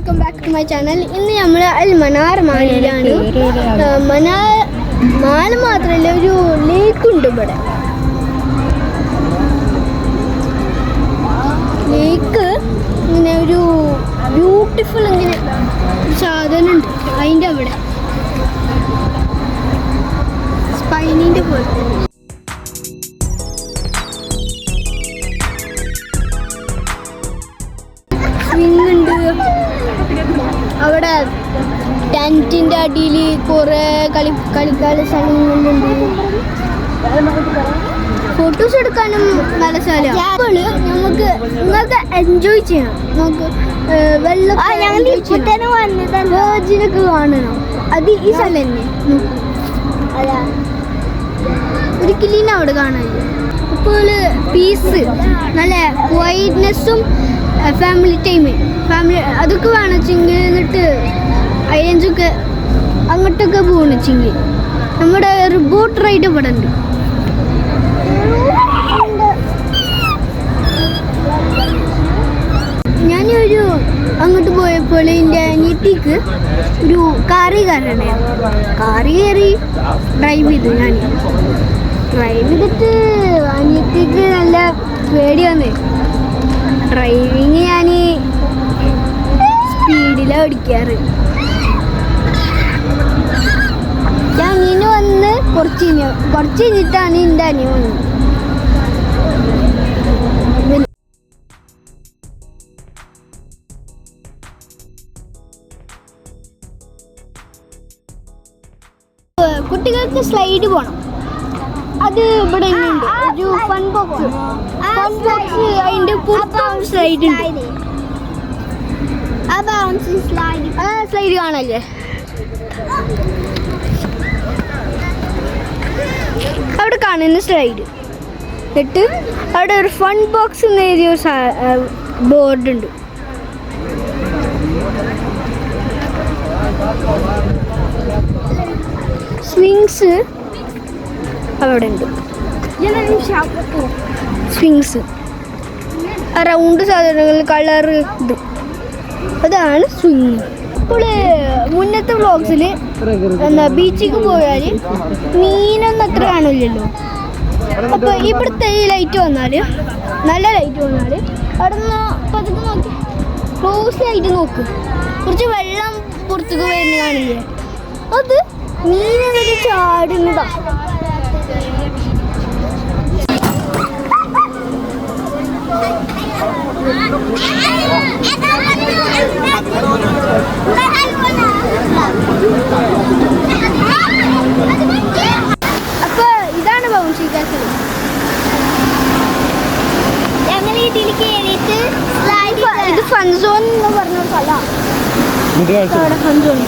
Welcome back to my channel. ഇന്ന് നമ്മൾ അൽ Manar മാളിലാണ്. Mall മാത്രമല്ല, ഒരു ലേക്ക് ഉണ്ട് ഇവിടെ. ലേക്ക് ഇങ്ങനെ ഒരു ബ്യൂട്ടിഫുൾ ഇങ്ങനെ സാധനം ഉണ്ട് അതിൻ്റെ അവിടെ സ്പൈനിൻ്റെ പോലെ. സ്വിങ് ഉണ്ട് അവിടെ. ടെൻറ്റിൻ്റെ അടിയിൽ കുറേ കളിക്കാനുള്ള സ്ഥലങ്ങളുണ്ട്. ഫോട്ടോസ് എടുക്കാനും നല്ല സ്ഥലമാണ്. അപ്പോൾ നമുക്ക് നിങ്ങൾക്ക് എൻജോയ് ചെയ്യണം. നമുക്ക് വെള്ളത്തിനൊക്കെ കാണണം. അത് ഈ സ്ഥലം തന്നെ ഒരിക്കലും അവിടെ കാണാനില്ല. അപ്പോൾ പീസ് നല്ല ക്വയറ്റ്നെസ്സും ഫാമിലി അതൊക്കെ വേണമെച്ചെങ്കിൽ എന്നിട്ട് ഐലൻഡ്സൊക്കെ അങ്ങോട്ടൊക്കെ പോകണമെച്ചെങ്കിൽ നമ്മുടെ ഒരു ബോട്ട് റൈഡ് ഇവിടെ ഉണ്ട്. ഞാനൊരു അങ്ങോട്ട് പോയപ്പോൾ എൻ്റെ അനിയത്തിക്ക് ഒരു കാറി കയറി ഡ്രൈവ് ചെയ്തു. ഞാൻ ഡ്രൈവ് ചെയ്തിട്ട് അനിയത്തിക്ക് നല്ല പേടിയാന്ന്. ഡ്രൈവിങ് ഞാൻ സ്പീഡിലാണ് ഓടിക്കാറ്. ഞാൻ അനിയന് വന്ന് കുറച്ച് കഴിഞ്ഞിട്ടാണ് എൻ്റെ അനിയൻ വന്നത്. കുട്ടികൾക്ക് സ്ലൈഡ് പോകണം. അത് ഇവിടെ ഉണ്ട് ഒരു ഫൺ ബോക്സ്. അതിൻ്റെ പുറത്തും സ്ലൈഡ് ഉണ്ട്. സ്ലൈഡ് കാണല്ലേ. അവിടെ കാണുന്ന സ്ലൈഡ് എന്നിട്ട് അവിടെ ഒരു ഫൺ ബോക്സ് എന്ന് എഴുതിയ ബോർഡ് ഉണ്ട്. സ്വിങ്സ് അവിടെ ഉണ്ട്. സ്വിങ്സ് റൗണ്ട് സാധനങ്ങൾ കളർ ഇത് അതാണ് സ്വിങ്. ഇപ്പോൾ മുന്നത്തെ വ്ളോഗ്സിൽ ബീച്ചിലേക്ക് പോയാൽ മീനൊന്നും അത്ര കാണില്ലല്ലോ. അപ്പോൾ ഇവിടുത്തെ ഈ ലൈറ്റ് വന്നാൽ നല്ല ലൈറ്റ് വന്നാൽ അവിടെ നിന്ന് പതുക്കെ നോക്കി ക്ലോസ് ആയിട്ട് നോക്ക്. കുറച്ച് വെള്ളം പുറത്തേക്ക് വരുന്ന കാണില്ലേ, അത് മീനൊരു ചാടുന്നതാ. അപ്പൊ ഇതാണ് ബൗൺസി കാസിൽ. ഞങ്ങൾ ഇതിൽ കയറിയിട്ട് ഇത് ഫൺ സോൺ എന്ന് പറഞ്ഞ സ്ഥലമാണ്. ഫൺ സോൺ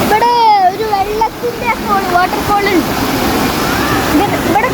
ഇവിടെ ഒരു വെള്ളത്തിന്റെ വാട്ടർഫോൾ ഉണ്ട്. ഇവിടെ